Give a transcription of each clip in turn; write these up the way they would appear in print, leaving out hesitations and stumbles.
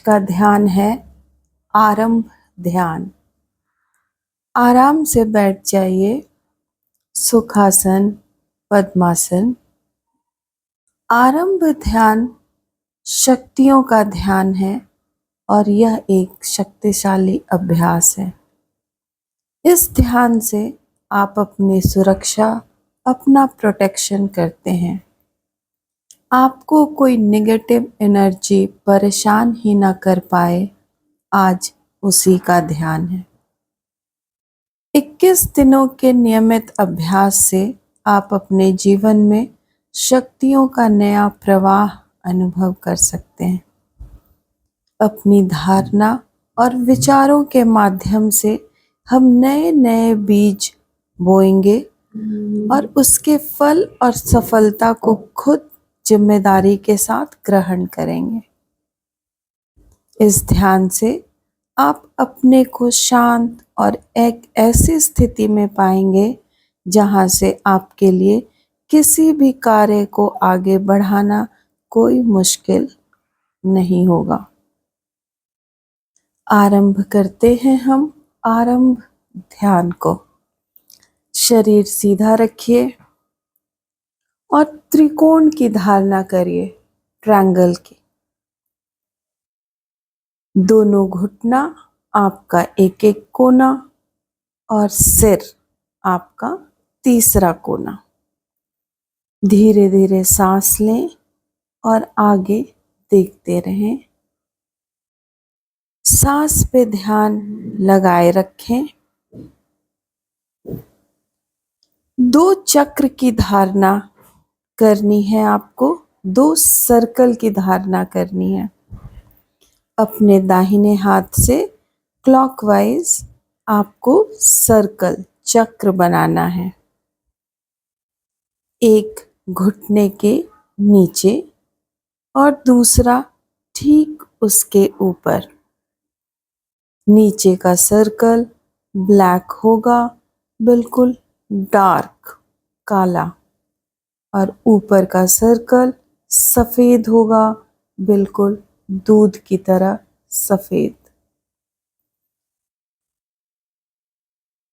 का ध्यान है आरंभ ध्यान। आराम से बैठ जाइए, सुखासन, पद्मासन। आरंभ ध्यान शक्तियों का ध्यान है और यह एक शक्तिशाली अभ्यास है। इस ध्यान से आप अपनी सुरक्षा, अपना प्रोटेक्शन करते हैं। आपको कोई नेगेटिव एनर्जी परेशान ही ना कर पाए, आज उसी का ध्यान है। 21 दिनों के नियमित अभ्यास से आप अपने जीवन में शक्तियों का नया प्रवाह अनुभव कर सकते हैं। अपनी धारणा और विचारों के माध्यम से हम नए नए बीज बोएंगे और उसके फल और सफलता को खुद जिम्मेदारी के साथ ग्रहण करेंगे। इस ध्यान से आप अपने को शांत और एक ऐसी स्थिति में पाएंगे जहां से आपके लिए किसी भी कार्य को आगे बढ़ाना कोई मुश्किल नहीं होगा। आरंभ करते हैं हम आरंभ ध्यान को। शरीर सीधा रखिए और त्रिकोण की धारणा करिए, ट्रायंगल की। दोनों घुटना आपका एक एक कोना और सिर आपका तीसरा कोना। धीरे धीरे सांस लें और आगे देखते रहें। सांस पे ध्यान लगाए रखें। 2 चक्र की धारणा करनी है आपको, 2 सर्कल की धारणा करनी है। अपने दाहिने हाथ से क्लॉकवाइज आपको सर्कल, चक्र बनाना है। एक घुटने के नीचे और दूसरा ठीक उसके ऊपर। नीचे का सर्कल ब्लैक होगा, बिल्कुल डार्क काला, और ऊपर का सर्कल सफेद होगा, बिल्कुल दूध की तरह सफेद।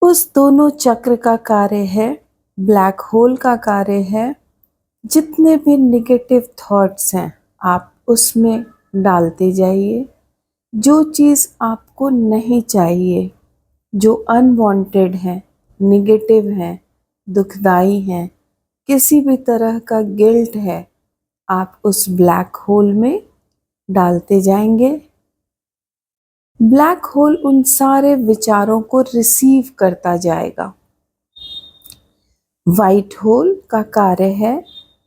उस दोनों चक्र का कार्य है, ब्लैक होल का कार्य है, जितने भी नेगेटिव थॉट्स हैं आप उसमें डालते जाइए। जो चीज़ आपको नहीं चाहिए, जो अनवांटेड है, नेगेटिव है, दुखदाई है, किसी भी तरह का गिल्ट है, आप उस ब्लैक होल में डालते जाएंगे। ब्लैक होल उन सारे विचारों को रिसीव करता जाएगा। वाइट होल का कार्य है,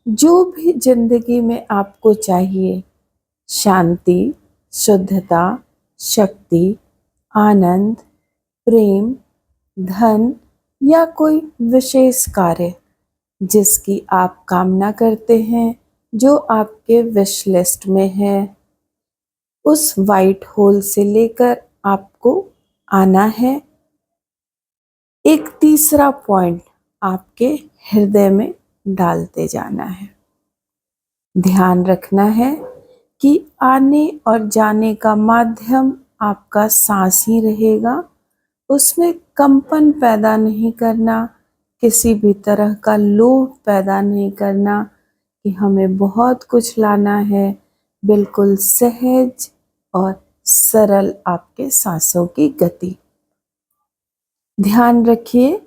जो भी जिंदगी में आपको चाहिए, शांति, शुद्धता, शक्ति, आनंद, प्रेम, धन या कोई विशेष कार्य जिसकी आप कामना करते हैं, जो आपके विश लिस्ट में है, उस वाइट होल से लेकर आपको आना है। एक तीसरा पॉइंट आपके हृदय में डालते जाना है। ध्यान रखना है कि आने और जाने का माध्यम आपका सांस ही रहेगा। उसमें कंपन पैदा नहीं करना, किसी भी तरह का लोभ पैदा नहीं करना कि हमें बहुत कुछ लाना है। बिल्कुल सहज और सरल आपके सांसों की गति। ध्यान रखिए,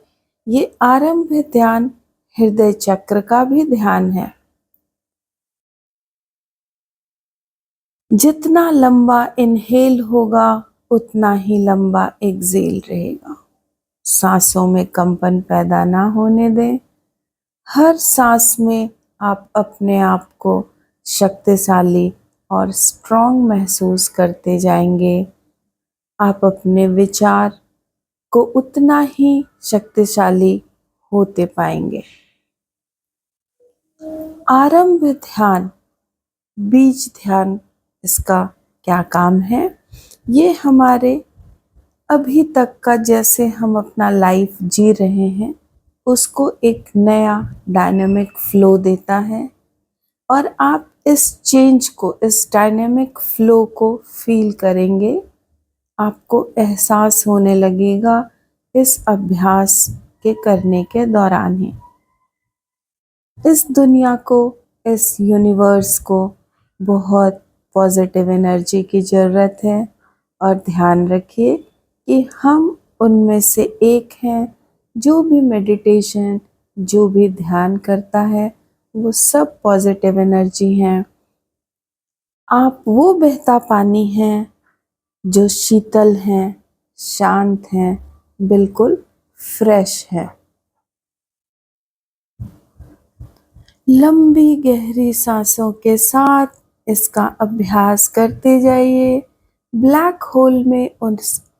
ये आरंभ ध्यान हृदय चक्र का भी ध्यान है। जितना लंबा इनहेल होगा, उतना ही लंबा एक्सेल रहेगा। सांसों में कंपन पैदा ना होने दें। हर सांस में आप अपने आप को शक्तिशाली और स्ट्रॉन्ग महसूस करते जाएंगे। आप अपने विचार को उतना ही शक्तिशाली होते पाएंगे। आरंभ ध्यान, बीज ध्यान, इसका क्या काम है? ये हमारे अभी तक का जैसे हम अपना लाइफ जी रहे हैं, उसको एक नया डायनामिक फ्लो देता है और आप इस चेंज को, इस डायनेमिक फ्लो को फील करेंगे, आपको एहसास होने लगेगा इस अभ्यास के करने के दौरान ही। इस दुनिया को, इस यूनिवर्स को बहुत पॉजिटिव एनर्जी की ज़रूरत है और ध्यान रखिए कि हम उनमें से एक हैं। जो भी मेडिटेशन, जो भी ध्यान करता है, वो सब पॉजिटिव एनर्जी हैं। आप वो बहता पानी हैं जो शीतल हैं, शांत हैं, बिल्कुल फ्रेश है। लंबी गहरी सांसों के साथ इसका अभ्यास करते जाइए। ब्लैक होल में उन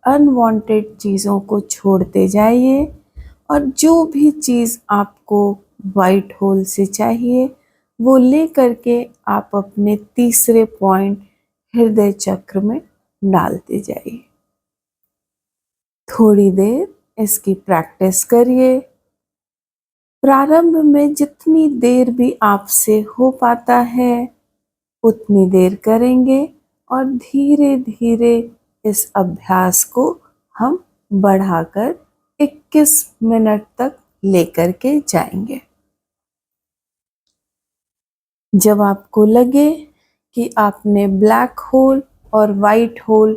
अनवांटेड चीज़ों को छोड़ते जाइए और जो भी चीज़ आपको वाइट होल से चाहिए वो ले करके आप अपने तीसरे पॉइंट हृदय चक्र में डालते जाइए। थोड़ी देर इसकी प्रैक्टिस करिए। प्रारंभ में जितनी देर भी आपसे हो पाता है उतनी देर करेंगे और धीरे धीरे इस अभ्यास को हम बढ़ाकर 21 मिनट तक लेकर के जाएंगे। जब आपको लगे कि आपने ब्लैक होल और वाइट होल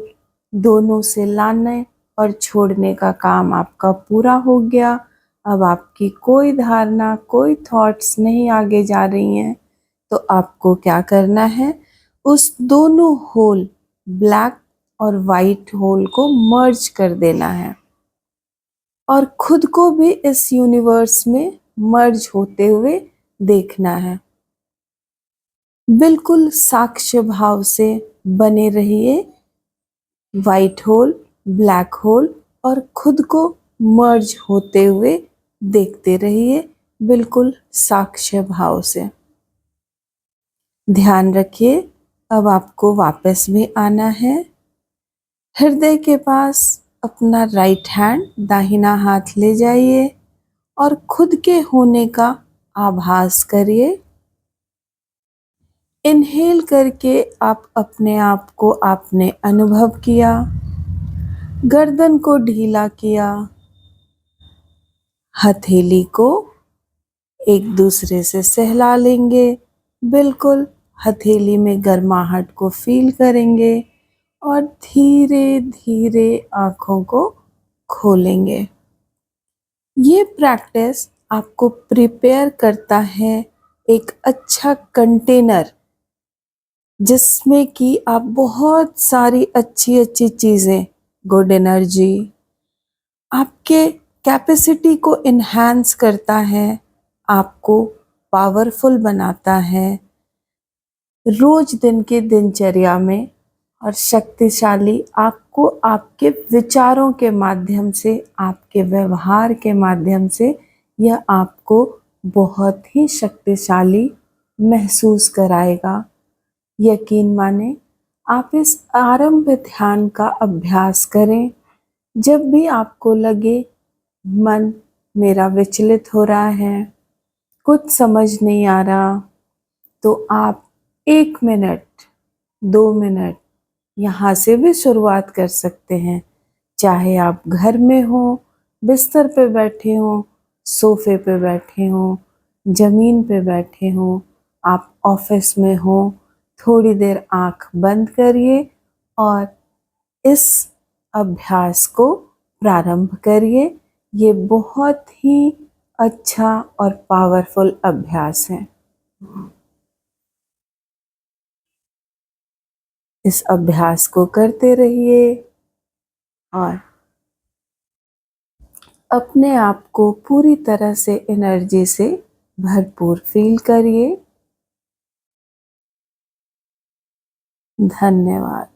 दोनों से लाने और छोड़ने का काम आपका पूरा हो गया, अब आपकी कोई धारणा, कोई थॉट्स नहीं आगे जा रही हैं, तो आपको क्या करना है, उस दोनों होल, ब्लैक और वाइट होल को मर्ज कर देना है और खुद को भी इस यूनिवर्स में मर्ज होते हुए देखना है। बिल्कुल साक्ष्य भाव से बने रहिए। वाइट होल, ब्लैक होल और खुद को मर्ज होते हुए देखते रहिए, बिल्कुल साक्ष्य भाव से। ध्यान रखिए, अब आपको वापस भी आना है। हृदय के पास अपना राइट हैंड, दाहिना हाथ ले जाइए और खुद के होने का आभास करिए। इनहेल करके आप अपने आप को आपने अनुभव किया, गर्दन को ढीला किया, हथेली को एक दूसरे से सहला लेंगे, बिल्कुल हथेली में गर्माहट को फील करेंगे और धीरे धीरे आँखों को खोलेंगे। ये प्रैक्टिस आपको प्रिपेयर करता है एक अच्छा कंटेनर जिसमें कि आप बहुत सारी अच्छी अच्छी चीज़ें, गुड एनर्जी, आपके कैपेसिटी को इन्हांस करता है, आपको पावरफुल बनाता है रोज दिन के दिनचर्या में, और शक्तिशाली आपको आपके विचारों के माध्यम से, आपके व्यवहार के माध्यम से यह आपको बहुत ही शक्तिशाली महसूस कराएगा। यकीन माने, आप इस आरंभ ध्यान का अभ्यास करें। जब भी आपको लगे मन मेरा विचलित हो रहा है, कुछ समझ नहीं आ रहा, तो आप 1 मिनट, 2 मिनट यहाँ से भी शुरुआत कर सकते हैं। चाहे आप घर में हो, बिस्तर पे बैठे हो, सोफे पे बैठे हो, जमीन पे बैठे हो, आप ऑफिस में हो, थोड़ी देर आँख बंद करिए और इस अभ्यास को प्रारंभ करिए। ये बहुत ही अच्छा और पावरफुल अभ्यास है। इस अभ्यास को करते रहिए और अपने आप को पूरी तरह से एनर्जी से भरपूर फील करिए। धन्यवाद।